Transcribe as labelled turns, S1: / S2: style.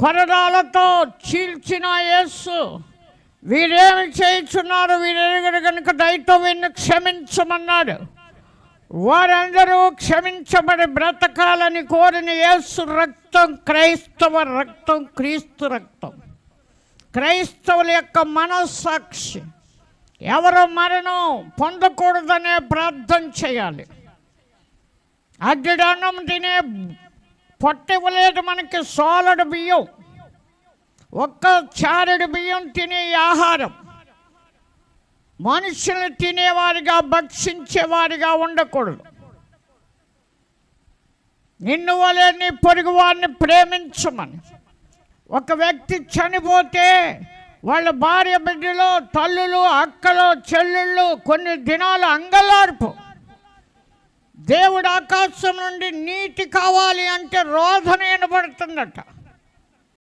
S1: కొరడాలతో చీల్చిన యేసు వీరేమి చేయుచున్నారు, వీరెరుగరు కనుక దయతో వీరిని క్షమించమన్నాడు. వారందరూ క్షమించబడి బ్రతకాలని కోరిన యేసు రక్తం క్రైస్తవ రక్తం, క్రీస్తు రక్తం. క్రైస్తవుల యొక్క మనస్సాక్షి ఎవరు మరణం పొందకూడదనే ప్రార్థన చేయాలి. అడ్డన్నం తినే పొట్టివ్వలేదు మనకి, సోలడు బియ్యం, ఒక్క చారెడు బియ్యం తినే ఆహారం. మనుషులు తినేవారిగా భక్షించేవారిగా ఉండకూడదు. నిన్ను వలె నీ పొరుగు వారిని ప్రేమించమని. ఒక వ్యక్తి చనిపోతే వాళ్ళ భార్య బిడ్డలు, తల్లులు, అక్కలు, చెల్లెళ్ళు కొన్ని దినాలు అంగలార్పు. దేవుడు ఆకాశం నుండి నీటి కావాలి అంటే రోదన వినబడుతుందట.